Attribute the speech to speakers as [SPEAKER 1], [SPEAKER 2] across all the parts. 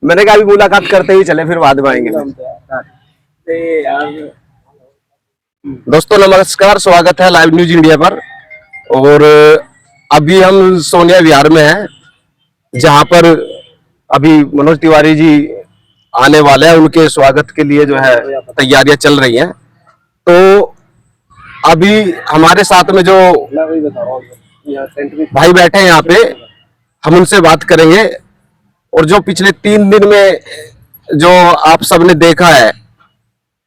[SPEAKER 1] मैंने कहा अभी मुलाकात करते ही चले, फिर बाद में आएंगे। दोस्तों नमस्कार, स्वागत है लाइव न्यूज इंडिया पर। और अभी हम सोनिया विहार में हैं, जहां पर अभी मनोज तिवारी जी आने वाले हैं। उनके स्वागत के लिए जो है तैयारियां चल रही हैं। तो अभी हमारे साथ में जो भाई बैठे हैं यहाँ पे, हम उनसे बात करेंगे। और जो पिछले 3 दिन में जो आप सबने देखा है,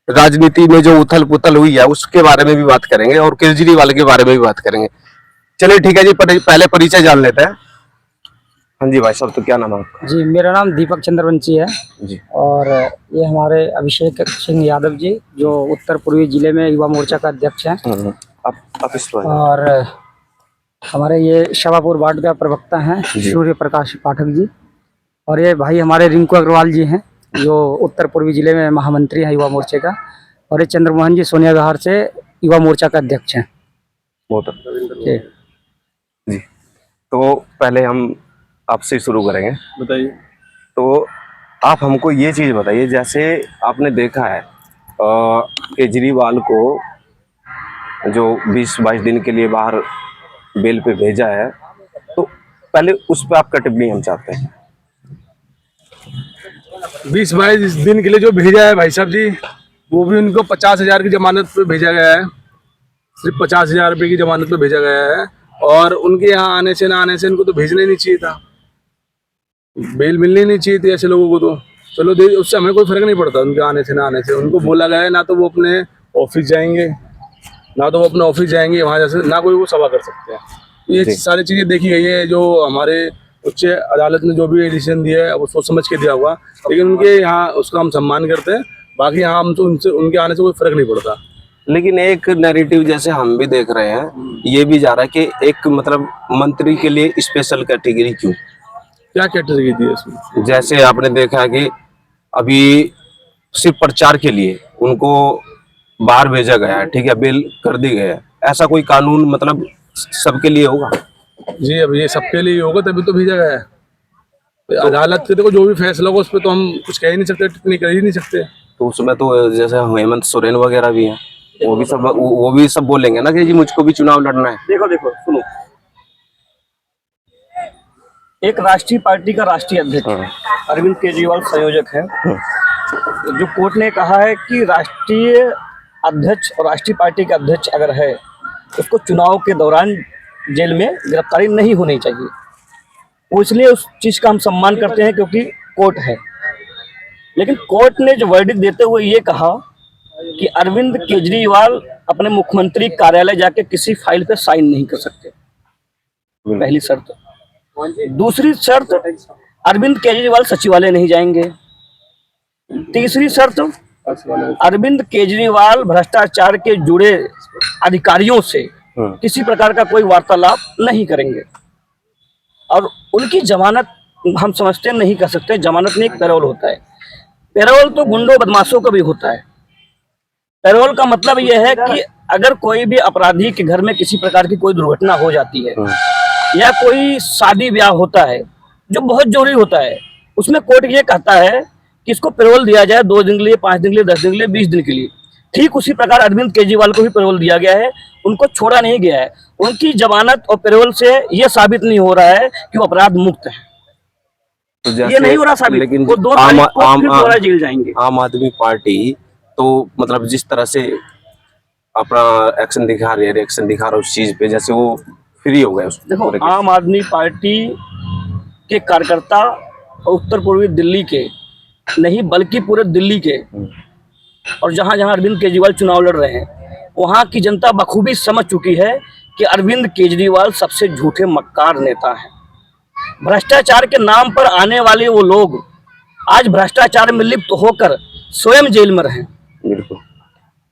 [SPEAKER 1] राजनीति में जो उथल पुथल हुई है, उसके बारे में भी बात करेंगे और केजरीवाल के बारे में भी बात करेंगे। चलिए ठीक है जी, पहले परिचय जान लेते हैं। हाँ जी भाई साहब, तो क्या नाम है आपका?
[SPEAKER 2] जी, मेरा नाम दीपक चंद्रवंशी है
[SPEAKER 1] जी।
[SPEAKER 2] और ये हमारे अभिषेक सिंह यादव जी, जो उत्तर पूर्वी जिले में युवा मोर्चा का अध्यक्ष हैं।
[SPEAKER 1] आप इस पर
[SPEAKER 2] और हमारे ये शाहपुर वार्ड का प्रवक्ता हैं सूर्य प्रकाश पाठक जी। और ये भाई हमारे रिंकू अग्रवाल जी हैं, जो उत्तर पूर्वी जिले में महामंत्री हैं युवा मोर्चे का। और ये चंद्रमोहन जी सोनिया विहार से युवा मोर्चा का अध्यक्ष हैं।
[SPEAKER 1] जी। तो पहले हम आपसे शुरू करेंगे।
[SPEAKER 3] बताइए।
[SPEAKER 1] तो आप हमको ये चीज बताइए, जैसे आपने देखा है केजरीवाल को जो 20-22 दिन के लिए बाहर बेल पे भेजा है, तो पहले उस पर आपका टिप्पणी हम चाहते हैं।
[SPEAKER 3] 20-22 दिन के लिए जो भेजा है भाई साहब जी, वो भी उनको 50,000 की जमानत पे भेजा गया है। सिर्फ 50,000 रुपये की जमानत पे भेजा गया है। और उनके यहाँ आने से ना आने से इनको तो भेजना ही नहीं चाहिए था, बेल मिलनी नहीं चाहिए थी ऐसे लोगों को। तो चलो उससे हमें कोई फर्क नहीं पड़ता, उनके आने से ना आने से। उनको बोला गया है ना तो वो अपने ऑफिस जाएंगे, वहाँ जैसे ना कोई वो सभा कर सकते हैं। ये सारी चीजें देखी गई है। जो हमारे उच्च अदालत ने जो भी डिसीजन दिया है वो सोच समझ के दिया हुआ, लेकिन उनके यहाँ उसका हम सम्मान करते हैं। बाकी यहाँ हम तो उनके आने से कोई फर्क नहीं पड़ता।
[SPEAKER 1] लेकिन एक नैरेटिव जैसे हम भी देख रहे हैं, ये भी जा रहा है कि एक मतलब मंत्री के लिए स्पेशल कैटेगरी क्यों?
[SPEAKER 3] क्या कैटेगरी थी इसमें?
[SPEAKER 1] जैसे आपने देखा है कि अभी सिर्फ प्रचार के लिए उनको बाहर भेजा गया है, ठीक है, बेल कर दी गई है। ऐसा कोई कानून मतलब सबके लिए होगा?
[SPEAKER 3] जी, अब ये सबके लिए होगा तभी तो भेजा गया है। तो अदालत के देखो जो भी फैसला होगा उस पर तो हम कुछ कह ही नहीं सकते, टिप्पणी कर ही नहीं सकते।
[SPEAKER 1] तो उसमें तो जैसे हेमंत सोरेन वगैरह भी हैं, वो भी सब बोलेंगे ना कि जी मुझको भी चुनाव लड़ना है।
[SPEAKER 2] देखो सुनो, एक राष्ट्रीय पार्टी का राष्ट्रीय अध्यक्ष अरविंद केजरीवाल संयोजक है। जो कोर्ट ने कहा है कि राष्ट्रीय अध्यक्ष और राष्ट्रीय पार्टी का अध्यक्ष अगर है, उसको चुनाव के दौरान जेल में गिरफ्तारी नहीं होनी चाहिए। वो इसलिए उस चीज़ का हम सम्मान करते हैं क्योंकि कोर्ट है। लेकिन कोर्ट ने जो वर्डिक्ट देते हुए ये कहा कि अरविंद केजरीवाल अपने मुख्यमंत्री कार्यालय जाके किसी फाइल पे साइन नहीं कर सकते, पहली शर्त। दूसरी शर्त, अरविंद केजरीवाल सचिवालय नहीं जाएंगे। तीसरी शर्त, अरविंद केजरीवाल भ्रष्टाचार के जुड़े अधिकारियों से किसी प्रकार का कोई वार्तालाप नहीं करेंगे। और उनकी जमानत हम समझते नहीं कर सकते। जमानत में एक पैरोल होता है। पैरोल तो गुंडों बदमाशों का भी होता है। पैरोल का मतलब यह है कि अगर कोई भी अपराधी के घर में किसी प्रकार की कोई दुर्घटना हो जाती है या कोई शादी ब्याह होता है जो बहुत जरूरी होता है, उसमें कोर्ट ये कहता है कि इसको पैरोल दिया जाए 2 दिन के लिए, 5 दिन के लिए, 10 दिन के लिए, 20 दिन के लिए। ठीक उसी प्रकार अरविंद केजरीवाल को भी पैरोल दिया गया है, उनको छोड़ा नहीं गया है। उनकी जमानत और पैरोल से ये साबित नहीं हो रहा है कि वो अपराध मुक्त है।
[SPEAKER 1] तो
[SPEAKER 2] ये नहीं हो रहा साबित।
[SPEAKER 1] लेकिन
[SPEAKER 2] वो 2 तारीख को फिर दोबारा जेल जाएंगे।
[SPEAKER 1] आम आदमी पार्टी तो मतलब जिस तरह से अपना एक्शन दिखा रही है, रिएक्शन दिखा रहा है उस चीज पे, जैसे वो फ्री हो गए।
[SPEAKER 2] देखो, आम आदमी पार्टी के कार्यकर्ता उत्तर पूर्वी दिल्ली के नहीं बल्कि पूरे दिल्ली के, और जहां जहां अरविंद केजरीवाल चुनाव लड़ रहे हैं, वहां की जनता बखूबी समझ चुकी है कि अरविंद केजरीवाल सबसे झूठे मक्कार नेता हैं। भ्रष्टाचार के नाम पर आने वाले वो लोग आज भ्रष्टाचार में लिप्त होकर स्वयं जेल में रहे।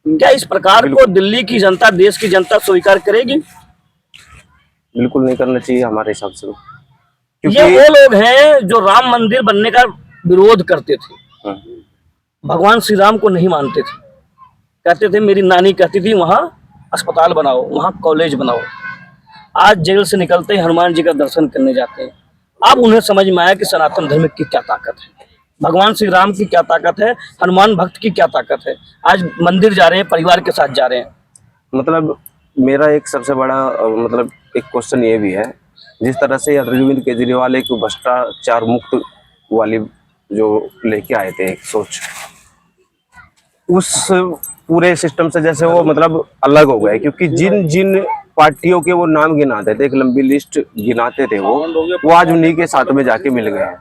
[SPEAKER 2] क्या इस प्रकार को दिल्ली की जनता, देश की जनता स्वीकार करेगी?
[SPEAKER 1] बिल्कुल नहीं करना चाहिए हमारे हिसाब से।
[SPEAKER 2] ये वो लोग हैं जो राम मंदिर बनने का विरोध करते थे, भगवान श्री राम को नहीं मानते थे। कहते थे, मेरी नानी कहती थी वहाँ अस्पताल बनाओ, वहाँ कॉलेज बनाओ। आज जेल से निकलते ही हनुमान जी का दर्शन करने जाते हैं। अब उन्हें समझ में आया कि सनातन धर्म की क्या ताकत है। भगवान श्री राम की क्या ताकत है, हनुमान भक्त की क्या ताकत है। आज मंदिर जा रहे हैं, परिवार के साथ जा रहे हैं।
[SPEAKER 1] मतलब मेरा एक सबसे बड़ा मतलब एक क्वेश्चन ये भी है, जिस तरह से अरविंद केजरीवाल एक भ्रष्टाचार मुक्त वाली जो लेके आए थे एक सोच, उस पूरे सिस्टम से जैसे वो मतलब अलग हो गए, क्योंकि जिन जिन पार्टियों के वो नाम गिनाते थे, एक लंबी लिस्ट गिनाते थे वो आज उन्हीं के साथ में जाके मिल गए हैं।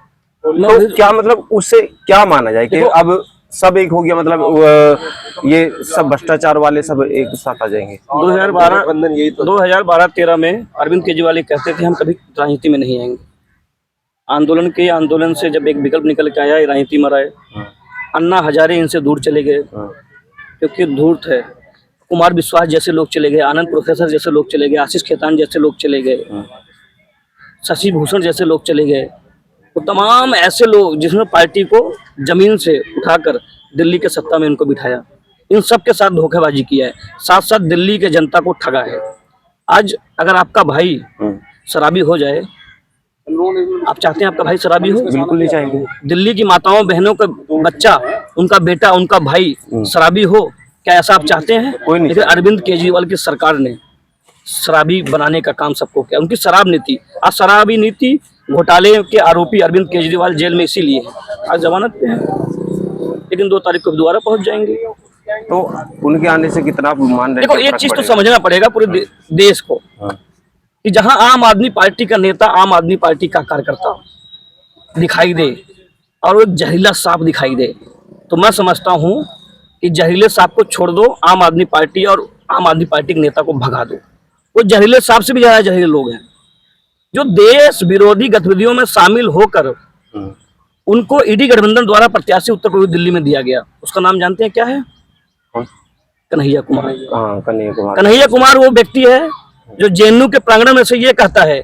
[SPEAKER 1] तो क्या मतलब उससे क्या माना जाए कि अब सब एक हो गया, मतलब ये सब भ्रष्टाचार वाले सब एक साथ आ जाएंगे?
[SPEAKER 2] 2012-13 में अरविंद केजरीवाल ये कहते थे हम कभी राजनीति में नहीं आएंगे। आंदोलन से जब एक विकल्प निकल के आया, राजनीति में आए, अन्ना हजारे इनसे दूर चले गए क्योंकि धूर्त है। कुमार विश्वास जैसे लोग चले गए, आनंद प्रोफेसर जैसे लोग चले गए, आशीष खेतान जैसे लोग चले गए, शशि भूषण जैसे लोग चले गए। तो तमाम ऐसे लोग जिसने पार्टी को जमीन से उठाकर दिल्ली के सत्ता में उनको बिठाया, इन सब के साथ धोखेबाजी किया है, साथ साथ दिल्ली के जनता को ठगा है। आज अगर आपका भाई शराबी हो जाए, आप चाहते हैं आपका भाई शराबी हो?
[SPEAKER 1] बिल्कुल नहीं चाहेंगे।
[SPEAKER 2] दिल्ली की माताओं बहनों का बच्चा, उनका बेटा, उनका भाई शराबी हो, क्या ऐसा आप चाहते हैं?
[SPEAKER 1] कोई नहीं।
[SPEAKER 2] लेकिन अरविंद केजरीवाल की सरकार ने शराबी बनाने का काम सबको किया। उनकी शराब नीति, आज शराबी नीति घोटाले के आरोपी अरविंद केजरीवाल जेल में इसीलिए है, आज जमानत पे है, लेकिन 2 तारीख को दोबारा पहुंच जाएंगे।
[SPEAKER 1] तो उनके आने से कितना आप मान रहे हैं?
[SPEAKER 2] देखो एक चीज तो समझना पड़ेगा पूरे देश को कि जहां आम आदमी पार्टी का नेता, आम आदमी पार्टी का कार्यकर्ता दिखाई दे और वो जहरीला सांप दिखाई दे, तो मैं समझता हूं कि जहरीले सांप को छोड़ दो, आम आदमी पार्टी और आम आदमी पार्टी के नेता को भगा दो। वो जहरीले सांप से भी ज्यादा जहरीले लोग हैं जो देश विरोधी गतिविधियों में शामिल होकर उनको ईडी गठबंधन द्वारा प्रत्याशी उत्तर प्रदेश दिल्ली में दिया गया। उसका नाम जानते हैं क्या है? कन्हैया कुमार।
[SPEAKER 1] हाँ,
[SPEAKER 2] कन्हैया कुमार वो व्यक्ति है जो जेएनयू के प्रांगण में से ये कहता है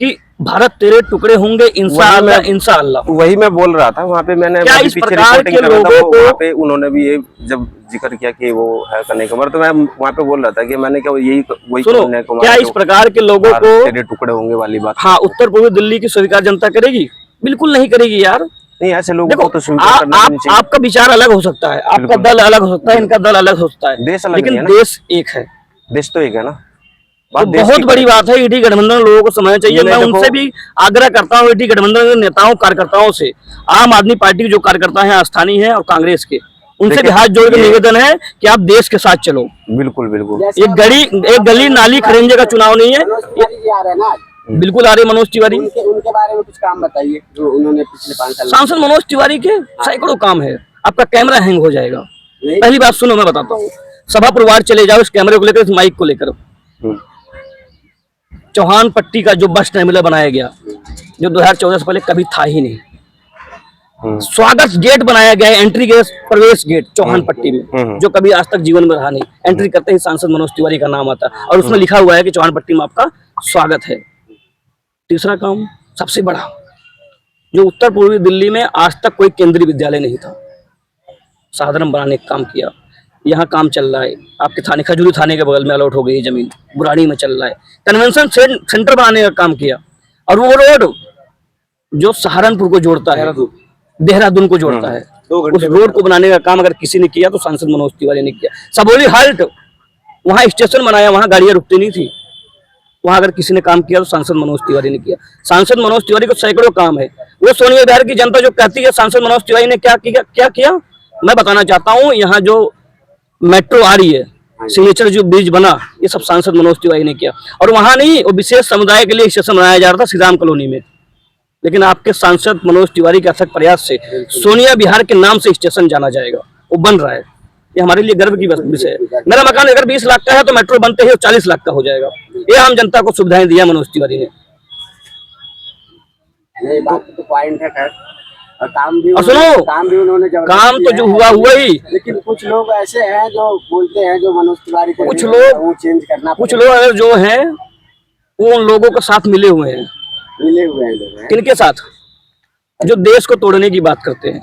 [SPEAKER 2] कि भारत तेरे टुकड़े होंगे इंशाअल्लाह इंशाअल्लाह।
[SPEAKER 1] वही मैं बोल रहा था, वहां पे मैंने
[SPEAKER 2] क्या इस
[SPEAKER 1] पीछे
[SPEAKER 2] प्रकार
[SPEAKER 1] रिपोर्टिंग
[SPEAKER 2] के
[SPEAKER 1] कर रहा था,
[SPEAKER 2] लोगों को
[SPEAKER 1] वहाँ पे उन्होंने भी ये जब जिक्र किया कि वो है कन्हैया कुमार, तो मैं वहाँ पे बोल रहा था कि मैंने क्या यही वही
[SPEAKER 2] सुनो,
[SPEAKER 1] कन्हैया कुमार
[SPEAKER 2] क्या इस प्रकार के लोगों को
[SPEAKER 1] तेरे टुकड़े होंगे वाली बात?
[SPEAKER 2] हाँ, उत्तर पूर्वी दिल्ली की स्वीकार जनता करेगी? बिल्कुल नहीं करेगी यार।
[SPEAKER 1] नहीं, ऐसे लोगों
[SPEAKER 2] देखो
[SPEAKER 1] को तो स्वीकार करना नहीं चाहिए।
[SPEAKER 2] आपका विचार अलग हो सकता है, आपका दल अलग हो सकता है, इनका दल अलग हो सकता है,
[SPEAKER 1] देश अलग
[SPEAKER 2] लेकिन
[SPEAKER 1] नहीं है ना?
[SPEAKER 2] देश एक है।
[SPEAKER 1] देश तो एक है ना।
[SPEAKER 2] तो बहुत बड़ी बात है, ईडी गठबंधन लोगों को समझना चाहिए। मैं उनसे भी आग्रह करता हूँ, ईडी गठबंधन के नेताओं कार्यकर्ताओं से, आम आदमी पार्टी के जो कार्यकर्ता हैं स्थानीय हैं और कांग्रेस के, उनसे भी हाथ जोड़ के निवेदन है कि आप देश के साथ चलो।
[SPEAKER 1] बिल्कुल बिल्कुल।
[SPEAKER 2] एक गली नाली खरेंजे का चुनाव नहीं है। बिल्कुल आ रहे मनोज तिवारी,
[SPEAKER 4] उनके बारे में कुछ काम बताइए जो उन्होंने पिछले 5 साल।
[SPEAKER 2] सांसद मनोज तिवारी के सैकड़ों काम है। आपका कैमरा हैंग हो जाएगा। पहली बात सुनो, मैं बताता हूँ, सभा परिवार चले जाओ इस कैमरे को लेकर, इस माइक को लेकर। चौहान पट्टी का जो बस टर्मिनल बनाया गया, जो 2014 से पहले कभी था ही नहीं, स्वागत गेट बनाया गया है, एंट्री गेट, प्रवेश गेट चौहान पट्टी में, जो कभी आज तक जीवन में रहा नहीं। एंट्री करते ही सांसद मनोज तिवारी का नाम आता है और उसमें लिखा हुआ है कि चौहान पट्टी में आपका स्वागत है। तीसरा काम सबसे बड़ा, जो उत्तर पूर्वी दिल्ली में आज तक कोई केंद्रीय विद्यालय नहीं था, साधारण बनाने का काम किया। यहाँ काम चल रहा है, आपके थाने, खजूरी थाने के बगल में अलॉट हो गई जमीन, बुराड़ी में चल रहा है। कन्वेंशन सेंटर बनाने का काम किया, और वो रोड जो सहारनपुर को जोड़ता है, देहरादून को जोड़ता है, उस रोड को बनाने का काम अगर किसी ने किया तो सांसद मनोज तिवारी ने किया। सबोली हाल्ट, वहाँ स्टेशन बनाया, वहाँ गाड़ियां रुकती नहीं थी, वहाँ अगर किसी ने काम किया तो सांसद मनोज तिवारी ने किया। सांसद मनोज तिवारी को सैकड़ों काम है। वो सोनिया बिहार की जनता जो कहती है सांसद मनोज तिवारी ने क्या किया, मैं बताना चाहता हूँ। यहाँ जो मेट्रो आ रही है, सिग्नेचर जो ब्रिज बना, ये सब सांसद मनोज तिवारी ने किया। और वहां नहीं, वो विशेष समुदाय के लिए स्टेशन बनाया जा रहा था श्रीराम कॉलोनी में, लेकिन आपके सांसद मनोज तिवारी के अथक प्रयास से सोनिया बिहार के नाम से स्टेशन जाना जाएगा, वो बन रहा है। ये हमारे लिए गर्व की विषय है। मेरा मकान अगर 20 लाख का है तो मेट्रो बनते ही 40 लाख का हो जाएगा। ये आम जनता को सुविधाएं दिया मनोज तिवारी ने।
[SPEAKER 4] नहीं, बात तो पॉइंट है खैर, और काम भी उन्होंने
[SPEAKER 2] काम तो जो हुआ ही।
[SPEAKER 4] लेकिन कुछ लोग ऐसे हैं जो बोलते हैं, जो मनोज तिवारी को
[SPEAKER 2] कुछ लोग
[SPEAKER 4] चेंज करना,
[SPEAKER 2] कुछ लोग अगर जो हैं वो उन लोगों के साथ मिले हुए हैं
[SPEAKER 4] लोग।
[SPEAKER 2] किनके साथ? जो देश को तोड़ने की बात करते हैं,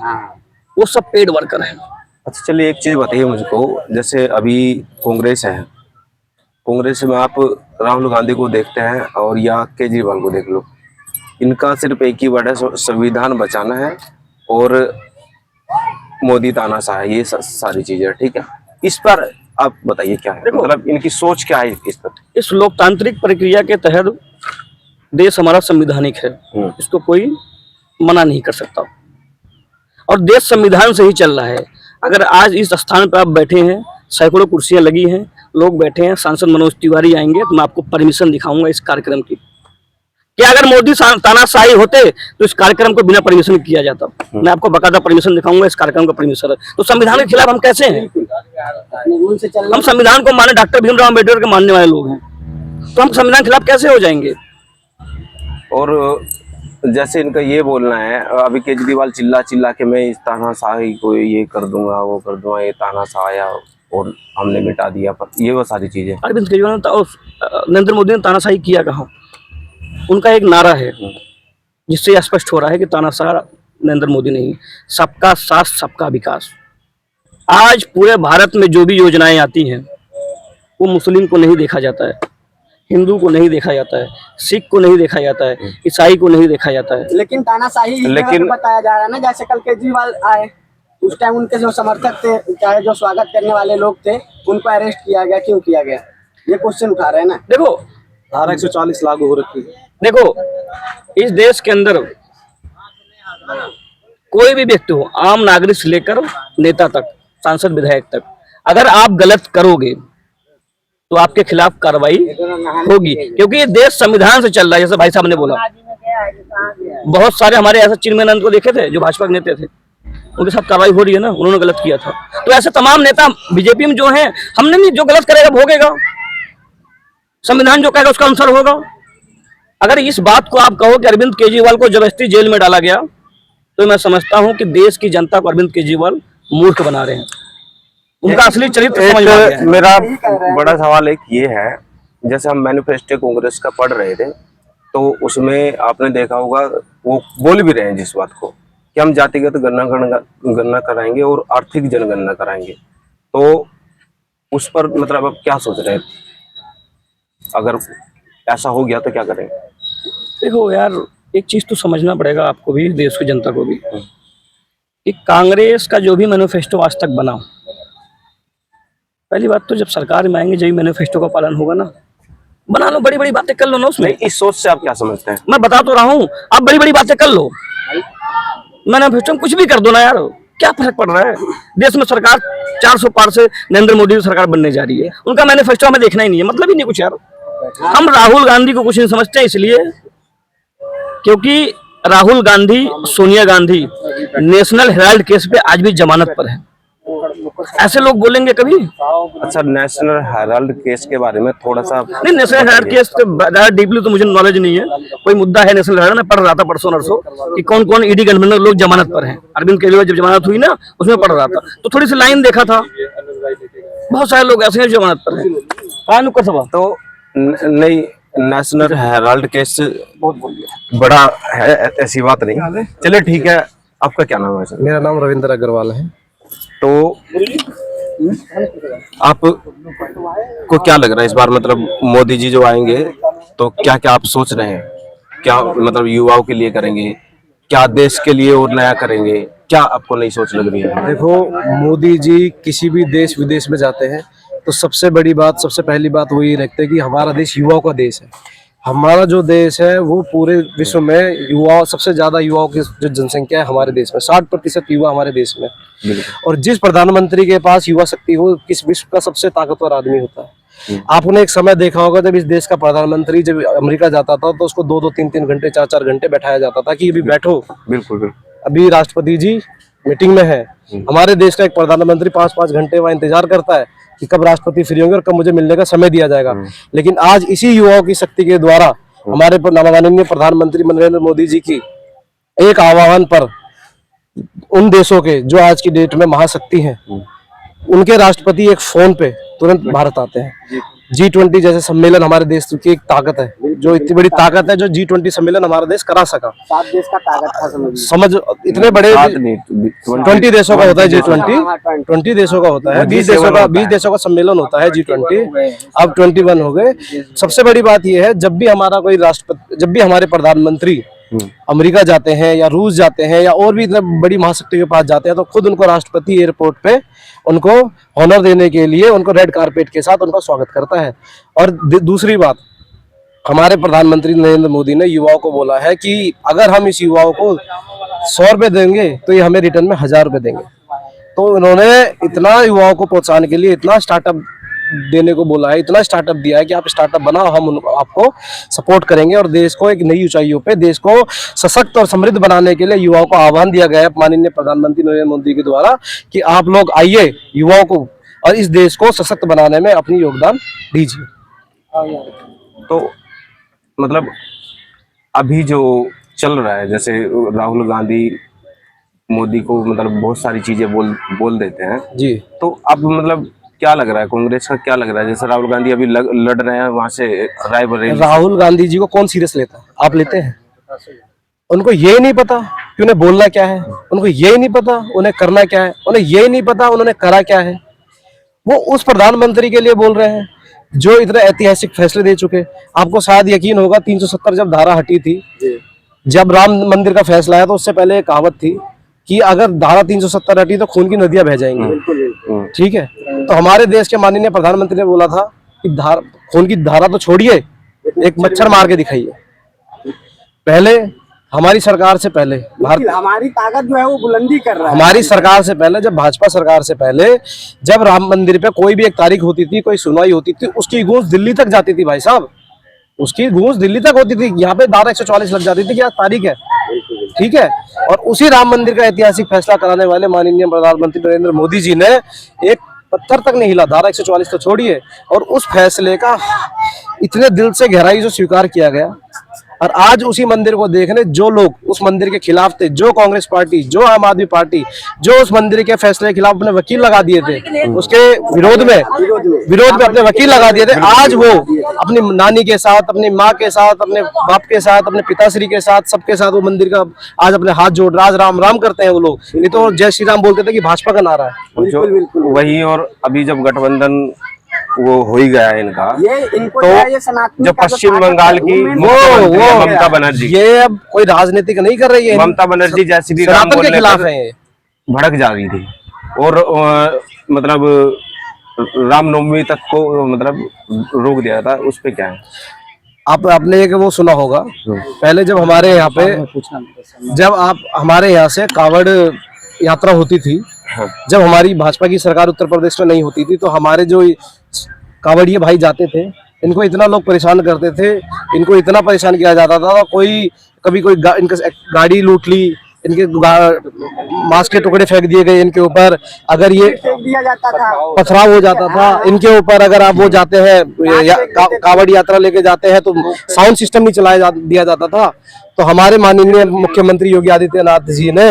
[SPEAKER 2] वो सब पेड वर्कर हैं।
[SPEAKER 1] अच्छा चलिए, एक चीज बताइए मुझको, जैसे अभी कांग्रेस है, कांग्रेस में आप राहुल गांधी को देखते हैं और या केजरीवाल को देख लो, इनका सिर्फ एक ही वर्ड है, संविधान बचाना है और मोदी तानाशाह ये सारी चीजें, ठीक है, इस पर आप बताइए क्या है,
[SPEAKER 2] देखो,
[SPEAKER 1] मतलब इनकी सोच क्या है इस पर?
[SPEAKER 2] इस लोकतांत्रिक प्रक्रिया के तहत देश हमारा संविधानिक है, इसको कोई मना नहीं कर सकता और देश संविधान से ही चल रहा है। अगर आज इस स्थान पर आप बैठे हैं, सैकड़ों कुर्सियां लगी हैं, लोग बैठे हैं, सांसद मनोज तिवारी आएंगे तो मैं आपको परमिशन दिखाऊंगा इस कार्यक्रम की। क्या अगर मोदी तानाशाही होते तो इस कार्यक्रम को बिना परमिशन किया जाता? मैं आपको बकायदा परमिशन दिखाऊंगा, इस कार्यक्रम का परमिशन है। तो संविधान के खिलाफ हम कैसे हैं? हम संविधान को माने, डॉक्टर भीमराव अम्बेडकर के मानने वाले लोग हैं, तो हम संविधान के खिलाफ कैसे हो जाएंगे?
[SPEAKER 1] और जैसे इनका ये बोलना है, अभी केजरीवाल चिल्ला चिल्ला के मैं इस तानाशाही को ये कर दूंगा, वो कर दूंगा, ये तानाशाह आया और हमने मिटा दिया, पर ये वो सारी चीजें।
[SPEAKER 2] अरविंद केजरीवाल नरेंद्र मोदी ने तानाशाही किया कहाँ? उनका एक नारा है जिससे यह स्पष्ट हो रहा है कि तानाशाह नरेंद्र मोदी नहीं, सबका साथ सबका विकास। आज पूरे भारत में जो भी योजनाएं आती हैं वो मुस्लिम को नहीं देखा जाता है, हिंदू को नहीं देखा जाता है, सिख को नहीं देखा जाता है, ईसाई को नहीं देखा जाता है।
[SPEAKER 4] लेकिन तानाशाही
[SPEAKER 1] लेकिन
[SPEAKER 4] बताया जा रहा है ना, जैसे कल केजरीवाल आए उस टाइम उनके जो समर्थक थे, चाहे जो स्वागत करने वाले लोग थे, उनको अरेस्ट किया गया, क्यों किया गया? ये क्वेश्चन उठा रहे हैं ना।
[SPEAKER 2] देखो,
[SPEAKER 3] धारा 140 लागू हो रखी है।
[SPEAKER 2] देखो, इस देश के अंदर कोई भी व्यक्ति हो, आम नागरिक से लेकर नेता तक, सांसद विधायक तक, अगर आप गलत करोगे तो आपके खिलाफ कार्रवाई होगी, क्योंकि ये देश संविधान से चल रहा है। जैसे भाई साहब ने बोला, बहुत सारे हमारे ऐसे चिन्मयानंद को देखे थे जो भाजपा के नेता थे, उनके साथ कार्रवाई हो रही है ना, उन्होंने गलत किया था। तो ऐसे तमाम नेता बीजेपी में जो हैं, हमने नहीं, जो गलत करेगा भोगेगा, संविधान जो कहेगा उसका अनुसार होगा। अगर इस बात को आप कहो कि अरविंद केजरीवाल को जबरदस्ती जेल में डाला गया, तो मैं समझता हूं कि देश की जनता को अरविंद केजरीवाल मूर्ख बना रहे हैं, उनका असली चरित्र समझ में आ गया है।
[SPEAKER 1] मेरा बड़ा सवाल एक ये है, जैसे हम मैनिफेस्टो कांग्रेस का पढ़ रहे थे तो उसमें आपने देखा होगा वो बोल भी रहे हैं जिस बात को कि हम जातिगत गणना कराएंगे और आर्थिक जनगणना कराएंगे, तो उस पर मतलब आप क्या सोच रहे हैं? अगर ऐसा हो गया तो क्या करेंगे?
[SPEAKER 2] देखो यार, एक चीज तो समझना पड़ेगा आपको भी, देश की जनता को भी, कि कांग्रेस का जो भी मैनिफेस्टो आज तक बना, पहली बात तो जब सरकार में आएंगे जब मैनिफेस्टो का पालन होगा ना, बना लो, बड़ी बड़ी बातें कर लो ना उसमें।
[SPEAKER 1] इस सोच से आप क्या समझते हैं?
[SPEAKER 2] मैं बता तो रहा हूँ, आप बड़ी बड़ी बातें कर लो, मैनिफेस्टो में कुछ भी कर दो ना यार, क्या फर्क पड़ रहा है? देश में सरकार 400 पार से नरेंद्र मोदी की सरकार बनने जा रही है, उनका मैनिफेस्टो हमें देखना ही नहीं है, मतलब ही नहीं कुछ यार। हम राहुल गांधी को कुछ नहीं समझते, इसलिए क्योंकि Rahul Gandhi, Sonia Gandhi national Herald case पे आज भी जमानत पर है। ऐसे लोग बोलेंगे कभी?
[SPEAKER 1] अच्छा, नेशनल हेराल्ड केस के बारे में थोड़ा सा
[SPEAKER 2] नहीं, नेशनल हेराल्ड केस तो डीपली तो मुझे नॉलेज नहीं है, कोई मुद्दा है नेशनल हेराल्ड, मैं पढ़ रहा था परसों नरसों कि कौन कौन ईडी गठबंधन लोग जमानत पर हैं। अरविंद केजरीवाल जब जमानत हुई ना, उसमें पढ़ रहा था तो थोड़ी सी लाइन देखा था, बहुत सारे लोग ऐसे हैं जो जमानत पर है।
[SPEAKER 1] तो नहीं, नेशनल हेराल्ड केस बहुत बड़ा है, ऐसी बात नहीं। चलिए ठीक है, आपका क्या नाम है सर?
[SPEAKER 3] मेरा नाम रविंद्र अग्रवाल है।
[SPEAKER 1] तो आप को क्या लग रहा है इस बार, मतलब मोदी जी जो आएंगे तो क्या क्या आप सोच रहे हैं? क्या मतलब युवाओं के लिए करेंगे, क्या देश के लिए और नया करेंगे, क्या आपको नई सोच लग रही है?
[SPEAKER 5] देखो, मोदी जी किसी भी देश विदेश में जाते हैं तो सबसे बड़ी बात, सबसे पहली बात वो ये रखते हैं कि हमारा देश युवाओं का देश है। हमारा जो देश है वो पूरे विश्व में युवाओं, सबसे ज्यादा युवाओं की जो जनसंख्या है हमारे देश में, 60% युवा हमारे देश में। और जिस प्रधानमंत्री के पास युवा शक्ति हो, किस विश्व का सबसे ताकतवर आदमी होता है। आपने एक समय देखा होगा जब इस देश का प्रधानमंत्री जब अमेरिका जाता था तो उसको 2-2, 3-3 घंटे, 4-4 घंटे बैठाया जाता था कि अभी बैठो।
[SPEAKER 1] बिल्कुल।
[SPEAKER 5] अभी राष्ट्रपति जी मीटिंग में है, हमारे देश का एक प्रधानमंत्री 5-5 घंटे वहां इंतजार करता है कि कब राष्ट्रपति फ्री होंगे और कब मुझे मिलने का समय दिया जाएगा। लेकिन आज इसी युवाओं की शक्ति के द्वारा हमारे माननीय प्रधानमंत्री नरेंद्र मोदी जी की एक आह्वान पर उन देशों के जो आज की डेट में महाशक्ति हैं, उनके राष्ट्रपति एक फोन पे तुरंत भारत आते हैं। G20 जैसे सम्मेलन हमारे देश की एक ताकत है, जो इतनी बड़ी ताकत है, जो G20 सम्मेलन हमारा देश करा सका।
[SPEAKER 4] 7 देश का ताकत था,
[SPEAKER 5] समझ, इतने बड़े 20 देशों का होता है G20, 20 देशों का होता है, 20 देशों का सम्मेलन होता है G20, अब 21 हो गए। सबसे बड़ी बात यह है, जब भी हमारा कोई राष्ट्रपति, जब भी हमारे प्रधानमंत्री अमेरिका जाते हैं या रूस जाते हैं या और भी इतने बड़ी महाशक्ति के पास जाते हैं तो खुद उनको राष्ट्रपति एयरपोर्ट पे उनको ऑनर देने के लिए उनको रेड कारपेट के साथ उनका स्वागत करता है। और दूसरी बात, हमारे प्रधानमंत्री नरेंद्र मोदी ने युवाओं को बोला है कि अगर हम इस युवाओं को 100 रुपए देंगे तो ये हमें रिटर्न में 1000 रुपए देंगे। तो उन्होंने इतना युवाओं को प्रोत्साहन के लिए इतना स्टार्टअप देने को बोला है, इतना स्टार्टअप दिया है कि आप स्टार्टअप बनाओ, हम आपको सपोर्ट करेंगे और देश को एक नई ऊंचाइयों पे, देश को सशक्त और समृद्ध बनाने के लिए युवाओं को आह्वान दिया गया है माननीय प्रधानमंत्री नरेंद्र मोदी के द्वारा कि आप लोग आइए युवाओं को और इस देश को सशक्त बनाने में अपनी योगदान दीजिए।
[SPEAKER 1] तो मतलब अभी जो चल रहा है, जैसे राहुल गांधी मोदी को मतलब बहुत सारी चीजें बोल देते हैं
[SPEAKER 5] जी,
[SPEAKER 1] तो अब मतलब क्या लग रहा है, कांग्रेस का क्या लग रहा है? जैसे राहुल गांधी अभी लड़ रहे हैं वहां से रायबरेली।
[SPEAKER 5] राहुल गांधी जी को कौन सीरियस लेता है? आप लेते हैं? उनको ये नहीं पता कि उन्हें बोलना क्या है, उनको ये नहीं पता उन्हें करना क्या है, उन्हें ये नहीं पता उन्होंने करा क्या है। वो उस प्रधानमंत्री के लिए बोल रहे हैं जो इतने ऐतिहासिक फैसले दे चुके। आपको शायद यकीन होगा 370 जब धारा हटी थी, जब राम मंदिर का फैसला आया तो उससे पहले एक कहावत थी कि अगर धारा 370 हटी तो खून की नदियां बह जाएंगी। ठीक है, तो हमारे देश के माननीय प्रधानमंत्री ने बोला था कि खून की धारा तो छोड़िए, एक मच्छर मार के दिखाइए। पहले हमारी सरकार से पहले
[SPEAKER 4] हमारी ताकत जो है वो बुलंदी कर रहा है।
[SPEAKER 5] हमारी सरकार से पहले, जब भाजपा सरकार से पहले, जब राम मंदिर पे कोई भी एक तारीख होती थी, कोई सुनवाई होती थी, उसकी गूंज दिल्ली तक जाती थी भाई साहब, उसकी गूंज दिल्ली तक होती थी। यहाँ पे धारा 144 लग जाती थी कि आज तारीख है। ठीक है, और उसी राम मंदिर का ऐतिहासिक फैसला कराने वाले माननीय प्रधानमंत्री नरेंद्र मोदी जी ने एक पत्थर तक नहीं हिला, धारा 144 तो छोड़िए, और उस फैसले का इतने दिल से गहराई से स्वीकार किया गया। और आज उसी मंदिर को देखने जो लोग उस मंदिर के खिलाफ थे, जो कांग्रेस पार्टी, जो आम आदमी पार्टी, जो उस मंदिर के फैसले के खिलाफ अपने वकील लगा दिए थे, उसके विरोध में अपने वकील लगा दिए थे, आज वो अपनी नानी के साथ, अपनी माँ के साथ, अपने बाप के साथ, अपने पिताश्री के साथ, सबके साथ वो मंदिर का आज अपने हाथ जोड़ राज राम राम करते हैं वो लोग। नहीं तो जय श्री राम बोलते थे कि भाजपा का नारा है
[SPEAKER 1] जो वही। और अभी जब गठबंधन वो हो ही गया है इनका,
[SPEAKER 4] इनको
[SPEAKER 1] तो जो पश्चिम बंगाल की
[SPEAKER 5] वो
[SPEAKER 1] ममता बनर्जी,
[SPEAKER 5] ये अब कोई राजनीतिक नहीं कर रही है।
[SPEAKER 1] ममता बनर्जी जैसी भी राम
[SPEAKER 5] सनातन के
[SPEAKER 1] बोलने
[SPEAKER 5] खिलाफ
[SPEAKER 1] पर
[SPEAKER 5] है ये,
[SPEAKER 1] भड़क जा रही थी और मतलब रामनवमी तक को मतलब रोक दिया था। उस पे क्या है?
[SPEAKER 5] आपने एक वो सुना होगा, पहले जब हमारे यहाँ पे, जब आप हमारे यहाँ से कावड़ यात्रा होती थी, जब हमारी भाजपा की सरकार उत्तर प्रदेश में नहीं होती थी, तो हमारे जो कावड़िए भाई जाते थे, इनको इतना लोग परेशान करते थे, इनको इतना परेशान किया जाता था, कभी कोई इनका गाड़ी लूट ली, इनके मांस के टुकड़े फेंक दिए गए इनके ऊपर, अगर ये
[SPEAKER 4] दिया जाता था,
[SPEAKER 5] पथराव हो जाता था इनके ऊपर। अगर आप वो जाते हैं कावड़ यात्रा लेके जाते हैं तो साउंड सिस्टम नहीं चलाया दिया जाता था। तो हमारे माननीय मुख्यमंत्री योगी आदित्यनाथ जी ने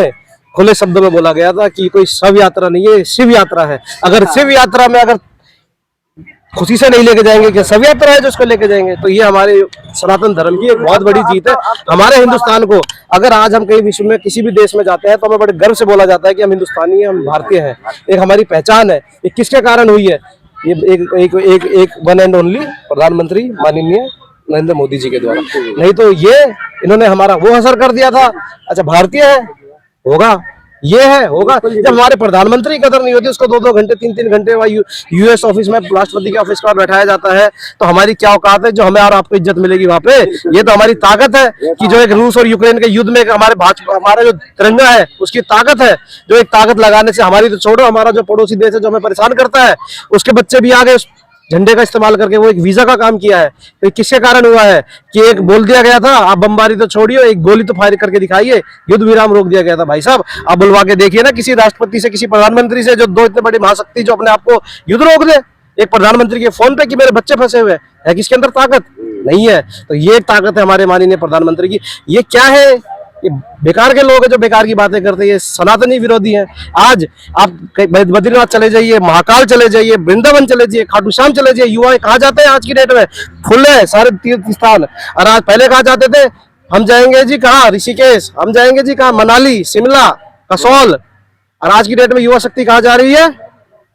[SPEAKER 5] खुले शब्दों में बोला गया था कि कोई शव यात्रा नहीं है, शिव यात्रा है। अगर शिव यात्रा में अगर खुशी से नहीं लेके जाएंगे, कि शव यात्रा है जो उसको लेके जाएंगे, तो ये हमारे सनातन धर्म की एक बहुत बड़ी जीत है। हमारे हिंदुस्तान को अगर आज हम कहीं विश्व में किसी भी देश में जाते हैं तो हमें बड़े गर्व से बोला जाता है कि हम हिंदुस्तानी हैं, हम भारतीय हैं, एक हमारी पहचान है। ये किसके कारण हुई है? ये एक वन एंड ओनली प्रधानमंत्री माननीय नरेंद्र मोदी जी के द्वारा। नहीं तो ये इन्होंने हमारा वो असर कर दिया था। अच्छा, भारतीय है होगा, ये है होगा। जब हमारे प्रधानमंत्री की कदर नहीं होती, उसको 2-2 घंटे 3-3 घंटे यूएस ऑफिस में, राष्ट्रपति के ऑफिस पर बैठाया जाता है, तो हमारी क्या औकात है जो हमें और आपको इज्जत मिलेगी वहां पे? ये तो हमारी ताकत है कि जो एक रूस और यूक्रेन के युद्ध में हमारा जो तिरंगा है उसकी ताकत है, जो एक ताकत लगाने से हमारी तो छोड़ो, हमारा जो पड़ोसी देश है जो हमें परेशान करता है, उसके बच्चे भी आ गए झंडे का इस्तेमाल करके, वो एक वीजा का काम किया है। तो किसके कारण हुआ है कि एक बोल दिया गया था आप बमबारी तो छोड़िए, एक गोली तो फायर करके दिखाइए, युद्ध विराम रोक दिया गया था। भाई साहब, आप बुलवा के देखिए ना किसी राष्ट्रपति से, किसी प्रधानमंत्री से, जो दो इतने बड़ी महाशक्ति जो अपने आप को युद्ध रोक दे, एक प्रधानमंत्री के फोन पे कि मेरे बच्चे फंसे हुए है, किसके अंदर ताकत नहीं है? तो ये एक ताकत है हमारे माननीय प्रधानमंत्री की। ये क्या है? ये बेकार के लोग हैं जो बेकार की बातें करते हैं, ये सनातनी विरोधी हैं। आज आप बद्रीनाथ चले जाइए, महाकाल चले जाइए, वृंदावन चले जाइए, खाटू श्याम चले जाइए, युवा कहाँ जाते हैं आज की डेट में? खुले सारे तीर्थ स्थान। और आज पहले कहाँ जाते थे? हम जाएंगे जी कहाँ? ऋषिकेश। हम जाएंगे जी कहाँ? मनाली, शिमला, कसौल। और आज की डेट में युवा शक्ति कहाँ जा रही है?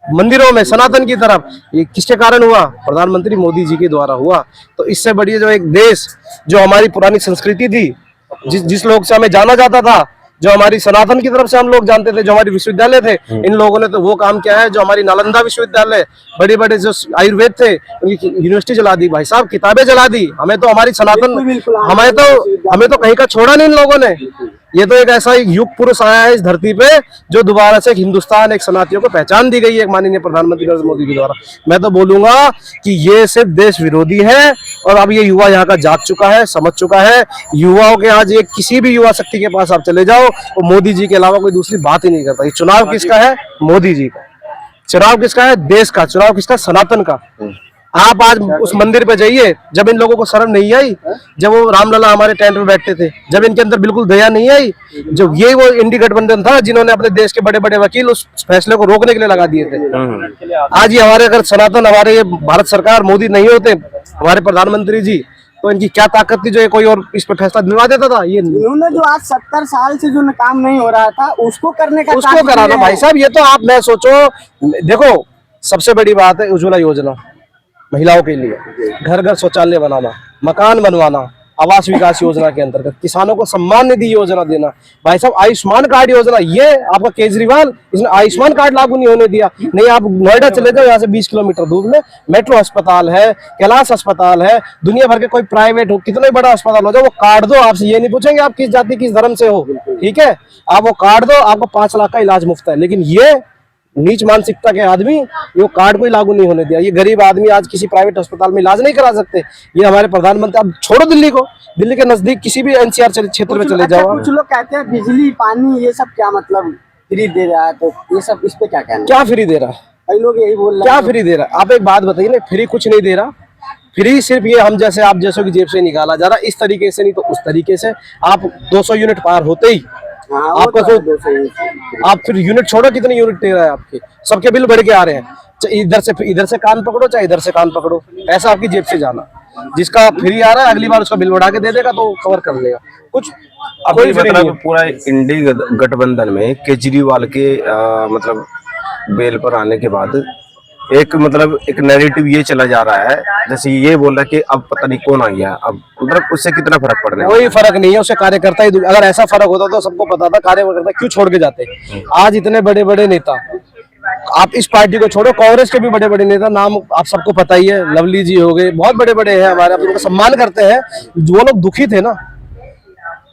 [SPEAKER 5] मंदिरों में, सनातन की तरफ। ये किसके कारण हुआ? प्रधानमंत्री मोदी जी के द्वारा हुआ। तो इससे बढ़िया जो एक देश, जो हमारी पुरानी संस्कृति थी जिस लोग से हमें जाना जाता था, जो हमारी सनातन की तरफ से हम लोग जानते थे, जो हमारी विश्वविद्यालय थे, इन लोगों ने तो वो काम किया है। जो हमारी नालंदा विश्वविद्यालय, बड़े बड़े जो आयुर्वेद थे, उनकी यूनिवर्सिटी जला दी भाई साहब, किताबें जला दी। हमें तो हमारी सनातन, हमें तो कहीं का छोड़ा नहीं इन लोगों ने। ये तो एक ऐसा एक युग पुरुष आया है इस धरती पे, जो दोबारा से एक हिंदुस्तान, एक सनातियों को पहचान दी गई है माननीय प्रधानमंत्री नरेंद्र मोदी के द्वारा। मैं तो बोलूंगा कि ये सिर्फ देश विरोधी है, और अब ये युवा यहाँ का जाग चुका है, समझ चुका है। युवाओं के आज एक किसी भी युवा शक्ति के पास आप चले जाओ, वो मोदी जी के अलावा कोई दूसरी बात ही नहीं करता। ये चुनाव किसका है? मोदी जी का। चुनाव किसका है? देश का। चुनाव किसका? सनातन का। आप आज उस मंदिर पे जाइए, जब इन लोगों को शर्म नहीं आई, जब वो रामलला हमारे टेंट में बैठते थे, जब इनके अंदर बिल्कुल दया नहीं आई, जब ये वो इंडी गठबंधन था जिन्होंने अपने देश के बड़े बड़े वकील उस फैसले को रोकने के लिए लगा दिए थे। आज ये हमारे, अगर सनातन, हमारे ये भारत सरकार, मोदी नहीं होते, हमारे प्रधानमंत्री जी, तो इनकी क्या ताकत थी जो ये कोई और इस पर फैसला दिलवा देता था? ये
[SPEAKER 4] इन्होंने जो आज 70 साल से जो काम नहीं हो रहा था उसको करने का,
[SPEAKER 5] उसको कराना भाई साहब। ये तो आप, मैं सोचो, देखो सबसे बड़ी बात है उज्ज्वला योजना, महिलाओं के लिए घर घर शौचालय बनाना, मकान बनवाना, आवास विकास योजना के अंतर्गत किसानों को सम्मान निधि योजना देना। भाई साहब आयुष्मान कार्ड योजना, ये आपका केजरीवाल, इसने आयुष्मान कार्ड लागू नहीं होने दिया। नहीं, आप नोएडा चले जाओ, यहाँ से 20 किलोमीटर दूर में मेट्रो अस्पताल है, कैलाश अस्पताल है, दुनिया भर के कोई प्राइवेट हो, कितना बड़ा अस्पताल हो जाए, वो कार्ड दो, आपसे ये नहीं पूछेंगे आप किस जाति किस धर्म से हो, ठीक है? आप वो कार्ड दो, आपको 5 लाख का इलाज मुफ्त है। लेकिन ये नीच मानसिकता के आदमी ये कार्ड को लागू नहीं होने दिया। ये गरीब आदमी आज किसी प्राइवेट अस्पताल में इलाज नहीं करा सकते। ये हमारे प्रधानमंत्री, अब छोड़ो दिल्ली को, दिल्ली के नजदीक किसी भी एनसीआर क्षेत्र में चले जाओ।
[SPEAKER 4] कुछ लोग कहते हैं बिजली पानी ये सब क्या मतलब फ्री दे रहा है, तो ये सब इस पे क्या कहना?
[SPEAKER 5] क्या फ्री दे रहा है?
[SPEAKER 4] कई लोग यही बोल रहे
[SPEAKER 5] क्या
[SPEAKER 4] हैं।
[SPEAKER 5] फ्री दे रहा है? आप एक बात बताइए ना, फ्री कुछ नहीं दे रहा। फ्री सिर्फ ये हम जैसे आप जैसों की जेब से निकाला जा रहा, इस तरीके से नहीं तो उस तरीके से। आप 200 यूनिट पार होते ही आपका आप फिर यूनिट छोड़ो, कितने यूनिट दे रहा है आपके, सबके बिल बढ़ के आ रहे हैं। चाहे इधर से कान पकड़ो, चाहे इधर से कान पकड़ो, ऐसा आपकी जेब से जाना। जिसका फ्री आ रहा है अगली बार उसका बिल बढ़ा के दे देगा तो कवर कर लेगा कुछ।
[SPEAKER 1] अभी मतलब पूरा इंडी गठबंधन में केजरीवाल के मतलब बेल पर आने के बाद एक मतलब एक नैरेटिव ये चला जा रहा है, जैसे ये बोल रहा है कि अब पता नहीं कौन आ गया, अब मतलब उससे कितना फर्क पड़ रहा है?
[SPEAKER 5] कोई फर्क नहीं है, उससे कार्यकर्ता ही, अगर ऐसा फर्क होता तो सबको पता था कार्यकर्ता क्यों छोड़ के जाते। आज इतने बड़े बड़े नेता, आप इस पार्टी को छोड़ो, कांग्रेस के भी बड़े बड़े नेता, नाम आप सबको पता ही है, लवली जी हो गए, बहुत बड़े बड़े हैं हमारे, आप उनका सम्मान करते हैं। वो लोग दुखी थे ना,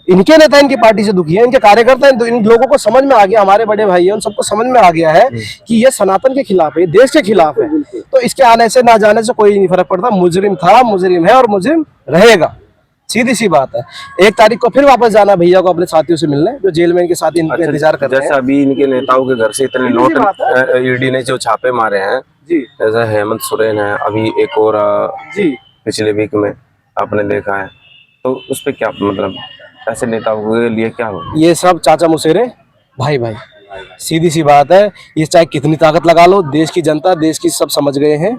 [SPEAKER 5] इनके नेता इनकी पार्टी से दुखी है, इनके कार्यकर्ता हैं, तो इन लोगों को समझ में आ गया, हमारे बड़े भाई हैं उन सबको समझ में आ गया है कि ये सनातन के खिलाफ है, देश के खिलाफ है। तो इसके आने से ना जाने से कोई नहीं फर्क पड़ता। मुजरिम था, मुजरिम है और मुजरिम रहेगा, सीधी सी बात है। 1 तारीख को फिर वापस जाना भैया को अपने साथियों से मिलने, जो जेल में इनके साथ इनका इंतजार कर रहे हैं।
[SPEAKER 1] जैसे अभी इनके नेताओं के घर से इतने नोट ईडी ने जो छापे मारे हैं
[SPEAKER 5] जी,
[SPEAKER 1] जैसा हेमंत सोरेन है, अभी एक और
[SPEAKER 5] जी
[SPEAKER 1] पिछले वीक में आपने देखा है, तो उस पर क्या मतलब ऐसे नेताओं के लिए क्या हो?
[SPEAKER 5] ये सब चाचा मुसेरे भाई भाई, सीधी सी बात है। ये चाहे कितनी ताकत लगा लो, देश की जनता, देश की सब समझ गए हैं।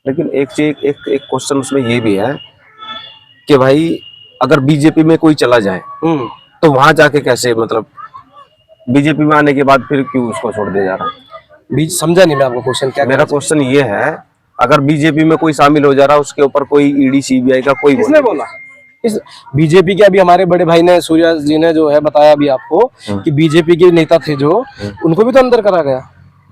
[SPEAKER 1] लेकिन एक चीज, एक क्वेश्चन उसमें ये भी है कि भाई अगर बीजेपी में कोई चला जाए तो वहां जाके कैसे, मतलब बीजेपी में आने के बाद फिर क्यों उसको छोड़ दिया जा रहा?
[SPEAKER 5] बीच समझा नहीं मैं आपका क्वेश्चन क्या।
[SPEAKER 1] मेरा क्वेश्चन ये है, अगर बीजेपी में कोई शामिल हो जा रहा है उसके ऊपर कोई ईडी सीबीआई का कोई
[SPEAKER 5] किसने बोला? इस बीजेपी के अभी हमारे बड़े भाई ने, सूर्या जी ने जो है बताया अभी आपको कि बीजेपी के नेता थे जो, उनको भी तो अंदर करा गया।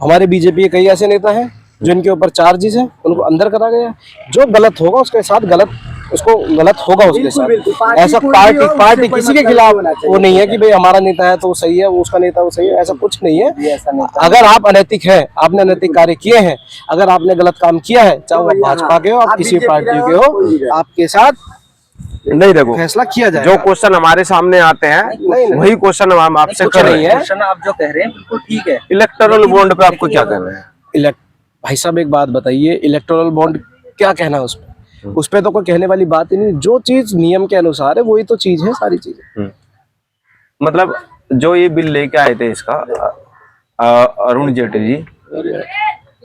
[SPEAKER 5] हमारे बीजेपी के कई ऐसे नेता हैं जिनके ऊपर चार्जेस हैं, उनको अंदर करा गया। जो गलत होगा उसके साथ गलत, उसको गलत होगा उसके साथ। ऐसा पार्टी किसी के खिलाफ वो नहीं है कि भाई हमारा नेता है तो वो सही है, वो उसका नेता वो सही है, ऐसा कुछ नहीं है। अगर आप अनैतिक हैं, आपने अनैतिक कार्य किए हैं, अगर आपने गलत काम किया है, चाहे वो भाजपा के हो, आप किसी पार्टी के हो, आपके साथ
[SPEAKER 1] नहीं, देखो
[SPEAKER 5] फैसला किया जाए।
[SPEAKER 1] जो क्वेश्चन हमारे सामने आते हैं वही क्वेश्चन हम आपसे कर रहे हैं।
[SPEAKER 2] क्वेश्चन आप जो कह रहे हैं बिल्कुल ठीक है।
[SPEAKER 1] इलेक्टोरल बॉन्ड पे आपको क्या कहना है?
[SPEAKER 5] भाई साहब एक बात बताइए, इलेक्टोरल बॉन्ड क्या कहना है उस पे तो कोई कहने वाली बात ही नहीं। जो चीज नियम के अनुसार है वही तो चीज है, सारी चीजें।
[SPEAKER 1] मतलब जो ये बिल लेके आए थे इसका अरुण जेटली जी,